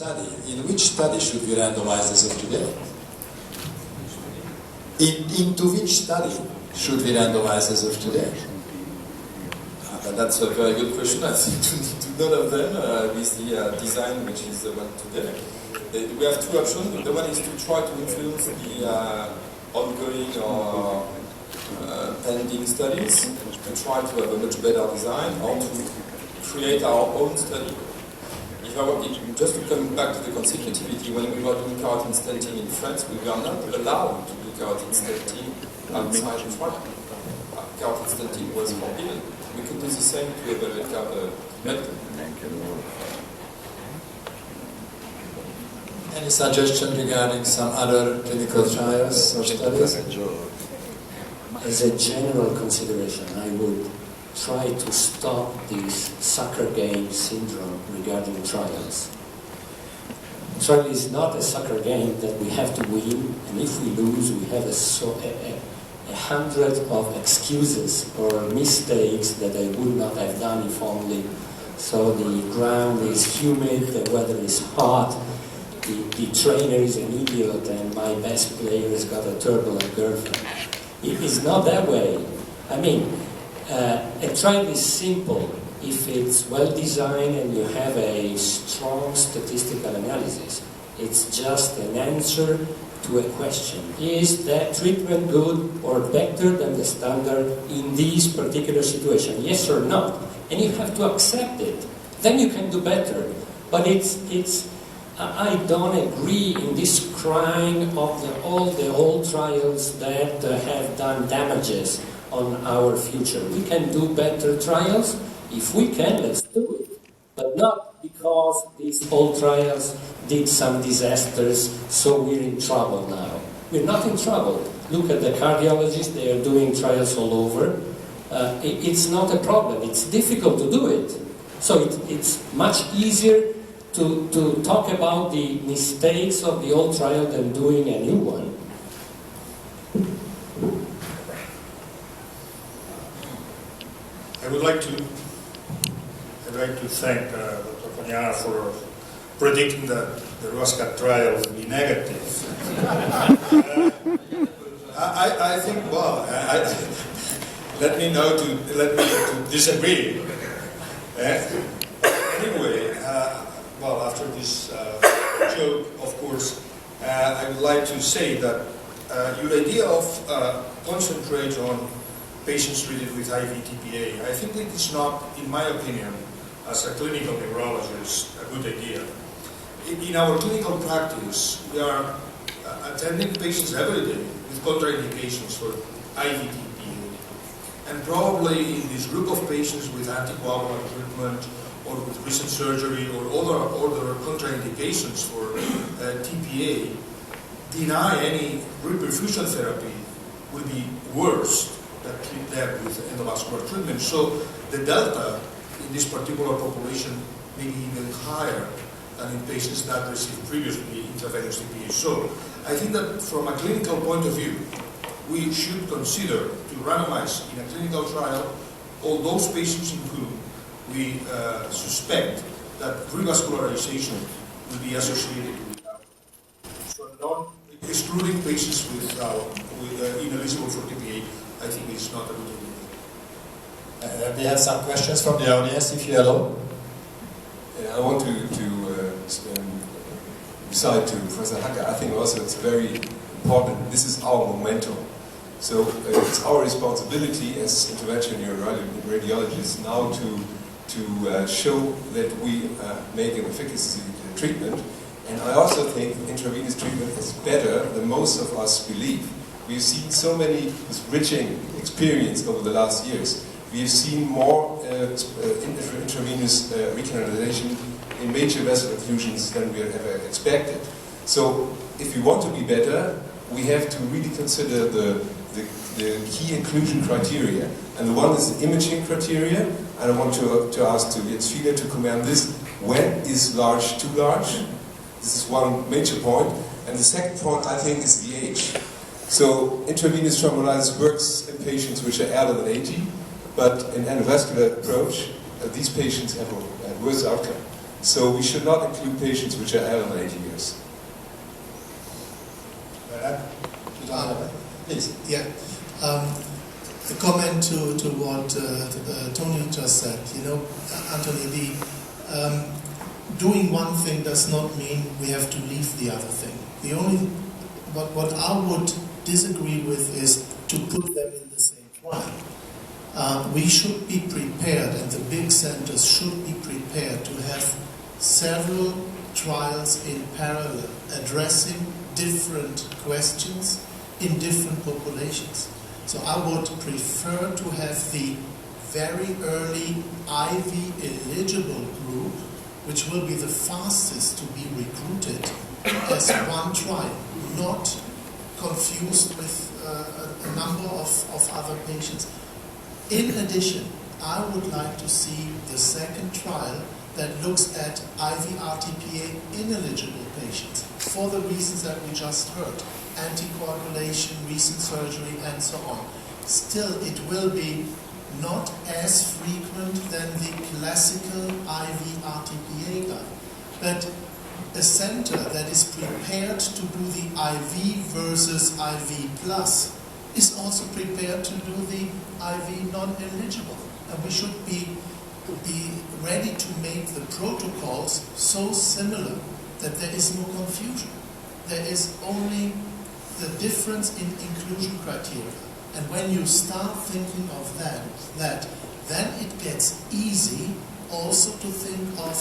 study. In which study should we randomize as of today? Into which study should we randomize as of today? That's a very good question. I think to none of them with the design which is the one today. We have two options. The one is to try to influence the ongoing or pending studies, to try to have a much better design, or to create our own study. Just to come back to the consecutivity, when we were doing carotid stenting in France, we were not allowed to do carotid stenting outside the trial. Carotid stenting was forbidden. We could do the same to evaluate medicine. Any suggestion regarding some other clinical trials or studies? As a general consideration, I would try to stop this soccer game syndrome regarding trials. Trial is not a soccer game that we have to win, and if we lose, we have a hundred of excuses or mistakes that I would not have done if only. So the ground is humid, the weather is hot, the trainer is an idiot, and my best player has got a turbulent girlfriend. It is not that way. I mean, a trial is simple if it's well designed and you have a strong statistical analysis. It's just an answer to a question. Is that treatment good or better than the standard in this particular situation? Yes or no? And you have to accept it. Then you can do better. But I don't agree in this crying of all the old trials that have done damages on our future. We can do better trials. If we can, let's do it. But not because these old trials did some disasters, so we're in trouble now. We're not in trouble. Look at the cardiologists, they are doing trials all over. It's not a problem. It's difficult to do it. So it's much easier to talk about the mistakes of the old trial than doing a new one. I would like to thank Dr. Fognara for predicting that the ROSCAT trial will be negative. I think, well, let me to disagree. Anyway, well, after this joke, of course, I would like to say that your idea of concentrate on patients treated with IV TPA, I think it is not, in my opinion, as a clinical neurologist, a good idea. In our clinical practice, we are attending patients every day with contraindications for IV TPA. And probably in this group of patients with anticoagulant treatment or with recent surgery or other contraindications for TPA, deny any reperfusion therapy will be worse than treat them with endovascular treatment. So the delta in this particular population may be even higher than in patients that received previously intravenous TPA. So I think that from a clinical point of view, we should consider to randomize in a clinical trial all those patients in whom we suspect that revascularization will be associated with that. So not excluding patients with ineligible for TPA, I think it's not a good idea. We have some questions from the audience, if you allow. I want to decide to Professor Hacker. I think also it's very important. This is our momentum. So it's our responsibility as interventional radiologists now to show that we make an efficacy treatment. And I also think intravenous treatment is better than most of us believe. We've seen so many bridging experience over the last years. We've seen more intravenous recanalization in major vessel occlusions than we had ever expected. So if we want to be better, we have to really consider the key inclusion criteria. And the one is the imaging criteria. And I want to ask Jens Fiedler to comment this. When is large too large? This is one major point. And the second point, I think, is the age. So intravenous thrombolysis works in patients which are elder than 80, but in endovascular approach, these patients have a worse outcome. So we should not include patients which are elder than 80 years. Please. Yeah. A comment to what Tony just said. You know, Anthony, doing one thing does not mean we have to leave the other thing. The only what I would disagree with is to put them in the same trial. We should be prepared, and the big centers should be prepared to have several trials in parallel, addressing different questions in different populations. So I would prefer to have the very early IV eligible group, which will be the fastest to be recruited, as one trial, not confused with a number of other patients. In addition, I would like to see the second trial that looks at IV RTPA ineligible patients for the reasons that we just heard, anticoagulation, recent surgery, and so on. Still, it will be not as frequent than the classical IV RTPA guy, but a center that is prepared to do the IV versus IV plus is also prepared to do the IV non-eligible. And we should be ready to make the protocols so similar that there is no confusion. There is only the difference in inclusion criteria. And when you start thinking of that, then it gets easy also to think of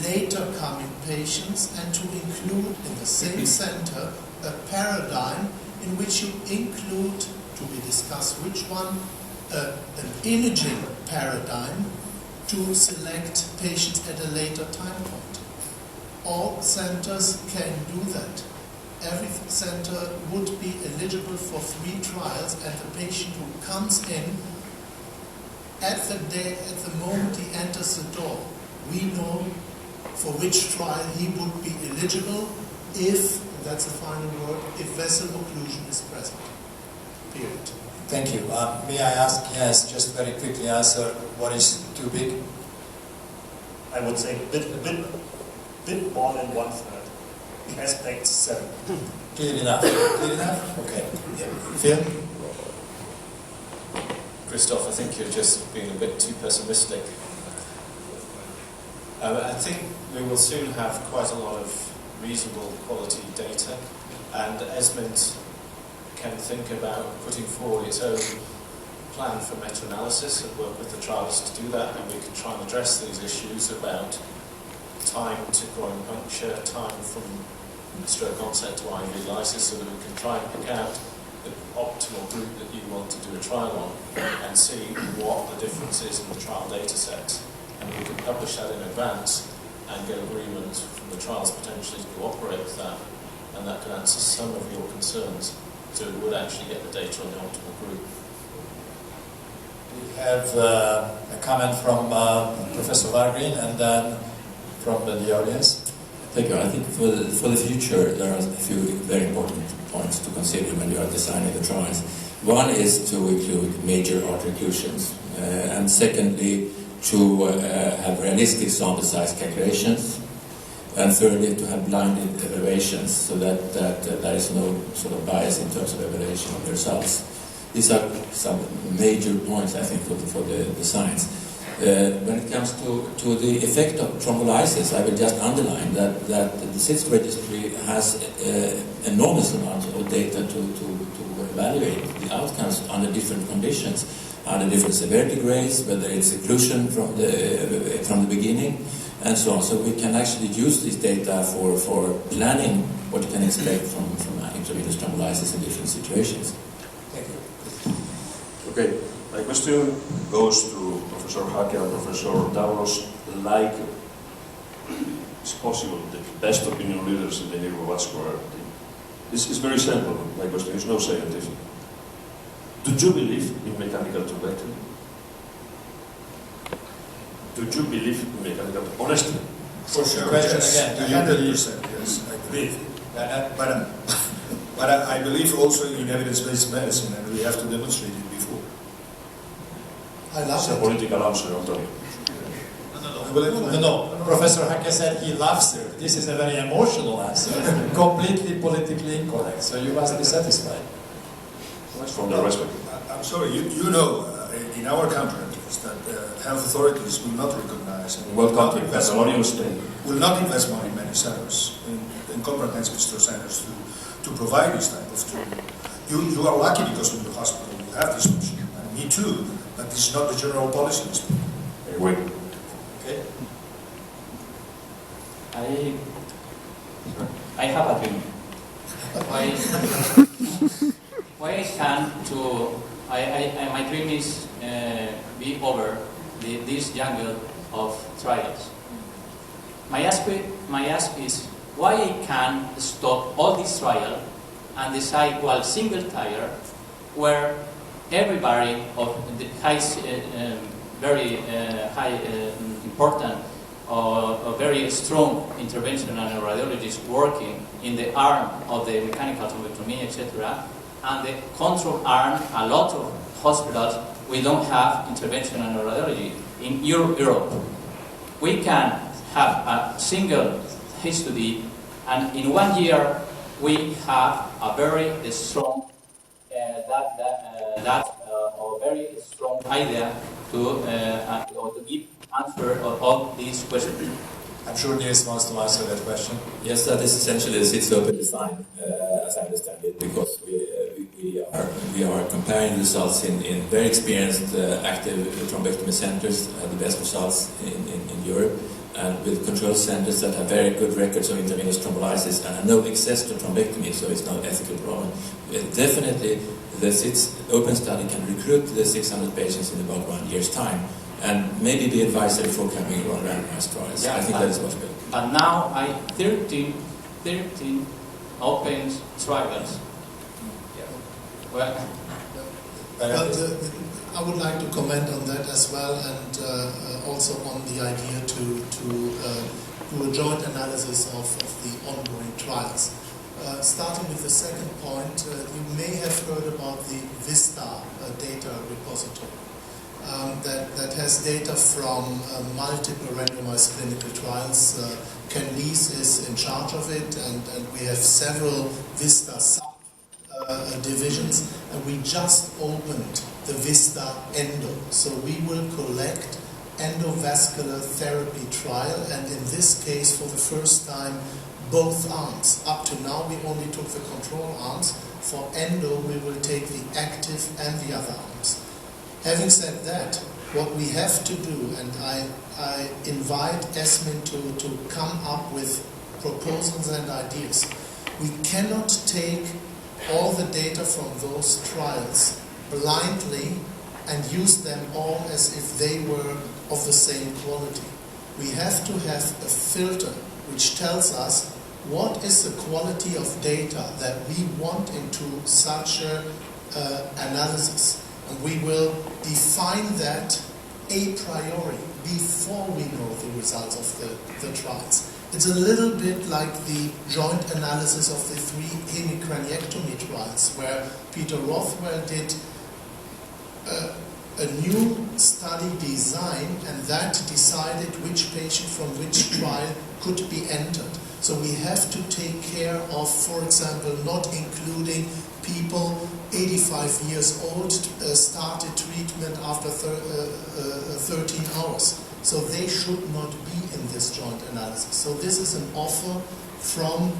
later coming patients and to include in the same center a paradigm in which you include, to be discussed which one, an imaging paradigm to select patients at a later time point. All centers can do that. Every center would be eligible for 3 trials, and the patient who comes in at the moment he enters the door, we know for which trial he would be eligible if, and that's the final word, if vessel occlusion is present. Period. Thank you. May I ask, yes, just very quickly answer, what is too big? I would say a bit more than 1/3. Aspect 7. Clear enough? Clear enough? Okay. Yeah. Phil? Christoph, I think you're just being a bit too pessimistic. I think we will soon have quite a lot of reasonable quality data, and ESMINT can think about putting forward its own plan for meta-analysis and work with the trials to do that, and we can try and address these issues about time to groin puncture, time from stroke onset to IV lysis, so that we can try and pick out the optimal group that you want to do a trial on and see what the difference is in the trial data sets. And we can publish that in advance and get agreement from the trials potentially to cooperate with that, and that can answer some of your concerns. So we would actually get the data on the optimal group. We have a comment from Professor Vargreen and then from the audience. Thank you. I think for the future there are a few very important points to consider when you are designing the trials. One is to include major artery occlusions, and secondly to have realistic sample size calculations, and thirdly to have blinded evaluations so that there is no sort of bias in terms of evaluation of the results. These are some major points, I think, for the science. When it comes to the effect of thrombolysis, I will just underline that the SITS registry has enormous amounts of data to evaluate the outcomes under different conditions, under different severity grades, whether it's occlusion from the beginning, and so on. So we can actually use this data for planning what you can expect from intravenous thrombolysis in different situations. Thank you. Okay, my question goes to Professor Hake and Professor Davros. Like, it's possible, the best opinion leaders in the neurovascular team. This is very simple. My question is no scientific. Do you believe in mechanical thrombectomy? Do you believe in mechanical thrombectomy? Honestly. For sure. Question Yes. again. Do you believe? 100%, yes, I believe. But I believe also in evidence-based medicine, and we have to demonstrate it before. I love It's a it. political answer, Antonio. No. No. Professor Hacke said he loves her. This is a very emotional answer, completely politically incorrect. So you must be satisfied. Much from the respect. I'm sorry, you know, in our country at least, that health authorities will not recognize and will not invest money in many centers, in comprehensive care centers to provide this type of treatment. You are lucky because in your hospital you have this option, and me too, but this is not the general policy. Wait. Okay. I have a dream. Why I can to my dream is be over this jungle of trials. My ask is why I can stop all this trial and decide one single trial where everybody of the very high important or very strong interventional radiologists working in the arm of the mechanical thrombectomy, etc., and the control arm. A lot of hospitals we don't have interventional radiology in Europe. We can have a single history, and in 1 year we have a very strong very strong idea to give answer of all these questions. I'm sure Niels wants to answer that question. Yes, that is essentially the six-open design, as I understand it, because we are comparing results in very experienced active thrombectomy centers, the best results in Europe, and with control centers that have very good records of intravenous thrombolysis and no access to thrombectomy, so it's not an ethical problem. Definitely, the six-open study can recruit the 600 patients in about 1 year's time, and maybe be advisory for coming on randomized trials. Yeah, I think that is possible. But now 13 open trials. Well, I would like to comment on that as well, and also on the idea to do a joint analysis of the ongoing trials. Starting with the second point, you may have heard about the VISTA data repository. That has data from multiple randomized clinical trials. Ken Lees is in charge of it, and we have several VISTA divisions, and we just opened the VISTA Endo. So we will collect endovascular therapy trial, and in this case, for the first time, both arms. Up to now, we only took the control arms. For Endo, we will take the active and the other arms. Having said that, what we have to do, and I invite ESMINT to come up with proposals and ideas. We cannot take all the data from those trials blindly and use them all as if they were of the same quality. We have to have a filter which tells us what is the quality of data that we want into such an analysis. And we will define that a priori before we know the results of the trials. It's a little bit like the joint analysis of the 3 hemicraniectomy trials, where Peter Rothwell did a new study design, and that decided which patient from which trial could be entered. So we have to take care of, for example, not including people 85 years old started treatment after 13 hours. So they should not be in this joint analysis. So this is an offer from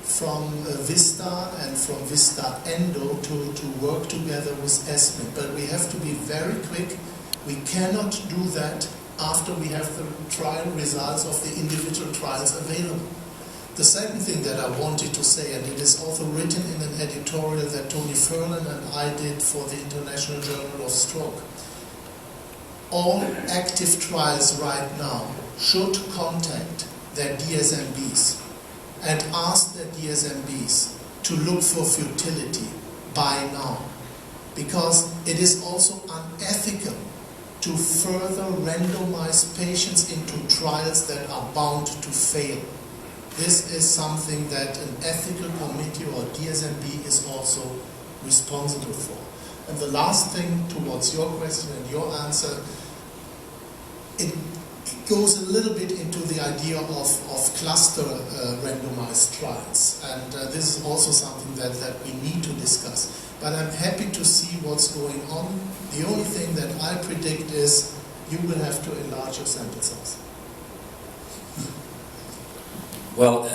VISTA and from VISTA Endo to work together with ESMINT. But we have to be very quick. We cannot do that after we have the trial results of the individual trials available. The second thing that I wanted to say, and it is also written in an editorial that Tony Furlan and I did for the International Journal of Stroke. All active trials right now should contact their DSMBs and ask their DSMBs to look for futility by now. Because it is also unethical to further randomize patients into trials that are bound to fail. This is something that an ethical committee or DSMB is also responsible for. And the last thing towards your question and your answer, goes a little bit into the idea of cluster randomized trials, and this is also something that we need to discuss. But I'm happy to see what's going on. The only thing that I predict is you will have to enlarge your sample size. Well,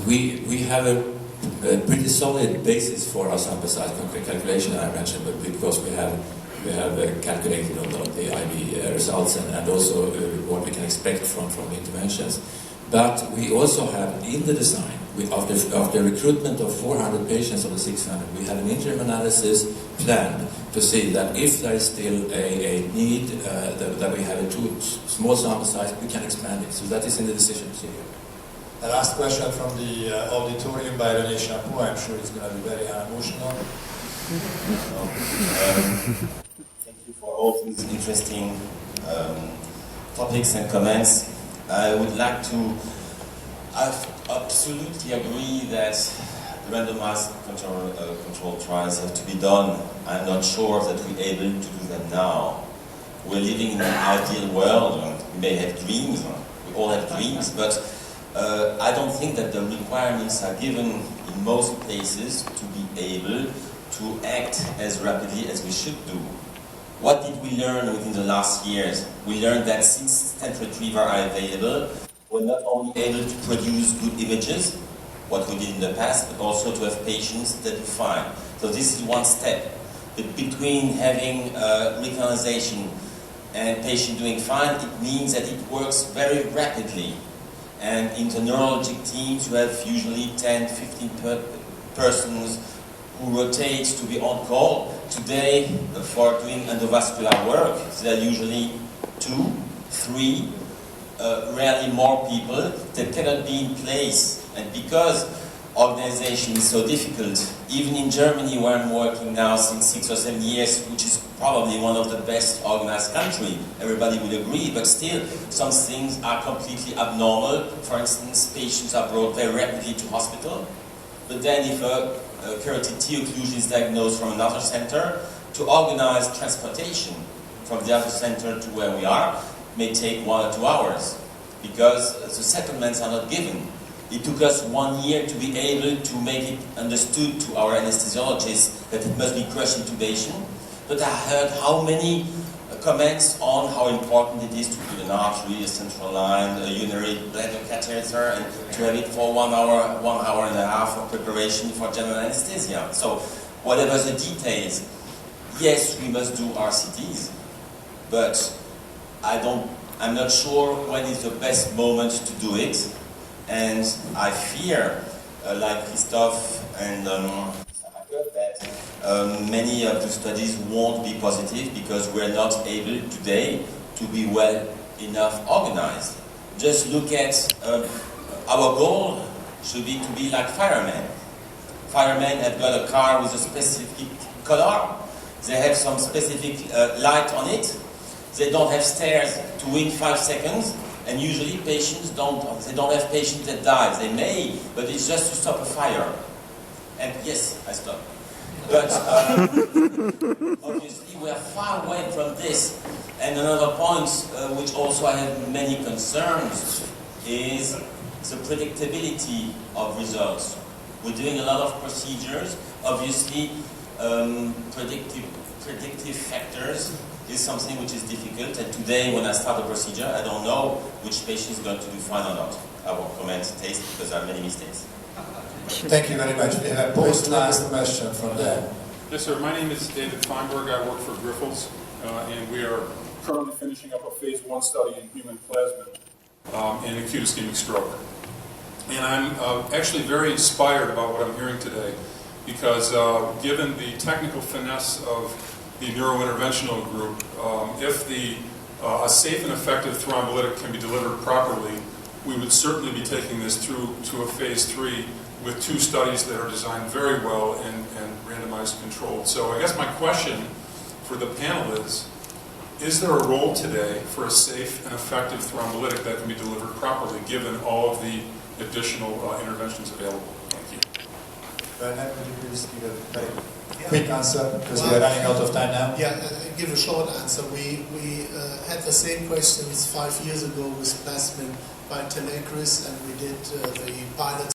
we have a pretty solid basis for our sample size calculation I mentioned, but because we have calculated all of the IV results and also what we can expect from the interventions. But we also have in the design, after recruitment of 400 patients of the 600, we have an interim analysis planned to see that if there is still a need that we have a too small sample size, we can expand it. So that is in the decision here. The last question from the auditorium by René Chapeau. I'm sure it's going to be very emotional. Thank you for all these interesting topics and comments. I would like to absolutely agree that randomized control trials have to be done. I'm not sure that we're able to do them now. We're living in an ideal world. We may have dreams. We all have dreams, but I don't think that the requirements are given in most places to be able to act as rapidly as we should do. What did we learn within the last years? We learned that since stent retriever are available, we're not only able to produce good images, what we did in the past, but also to have patients that do fine. So this is one step. But between having recognition and patient doing fine, it means that it works very rapidly. And in the neurologic teams, you have usually 10, 15 persons who rotate to be on call. Today, for doing endovascular work, there are usually 2, 3, rarely more people that cannot be in place. And because organization is so difficult, even in Germany, where I'm working now since 6 or 7 years, which is probably one of the best organized countries, everybody will agree, but still, some things are completely abnormal. For instance, patients are brought very rapidly to hospital, but then if a carotid T occlusion is diagnosed from another center, to organize transportation from the other center to where we are may take 1 or 2 hours, because the settlements are not given. It took us 1 year to be able to make it understood to our anesthesiologists that it must be crush intubation. But I heard how many comments on how important it is to put an artery, a central line, a urinary bladder catheter, and to have it for 1 hour, 1 hour and a half of preparation for general anesthesia. So whatever the details, yes, we must do RCTs, but I'm not sure when is the best moment to do it. And I fear, like Christophe and that many of the studies won't be positive because we're not able today to be well enough organized. Just look at our goal should be to be like firemen. Firemen have got a car with a specific color. They have some specific light on it. They don't have stairs to wait 5 seconds. And usually patients they don't have patients that die. They may, but it's just to stop a fire. And yes, I stop. But obviously we are far away from this. And another point, which also I have many concerns, is the predictability of results. We're doing a lot of procedures. Obviously, predictive factors is something which is difficult, and today when I start a procedure, I don't know which patient is going to do fine or not. I won't comment taste because there are many mistakes. Thank you very much. We have a post-last question from there. Yes, sir. My name is David Feinberg. I work for Grifols, and we are currently finishing up a phase 1 study in human plasmid in acute ischemic stroke. And I'm actually very inspired about what I'm hearing today, because given the technical finesse of the neurointerventional group, if a safe and effective thrombolytic can be delivered properly, we would certainly be taking this through to a phase 3 with 2 studies that are designed very well and randomized controlled. So I guess my question for the panel is there a role today for a safe and effective thrombolytic that can be delivered properly given all of the additional interventions available? Thank you. Bernard, would you please give a very quick answer, because we are running out of time now? Yeah, I'll give a short answer. We had the same questions 5 years ago with plasmin by Tenecris, and we did the pilot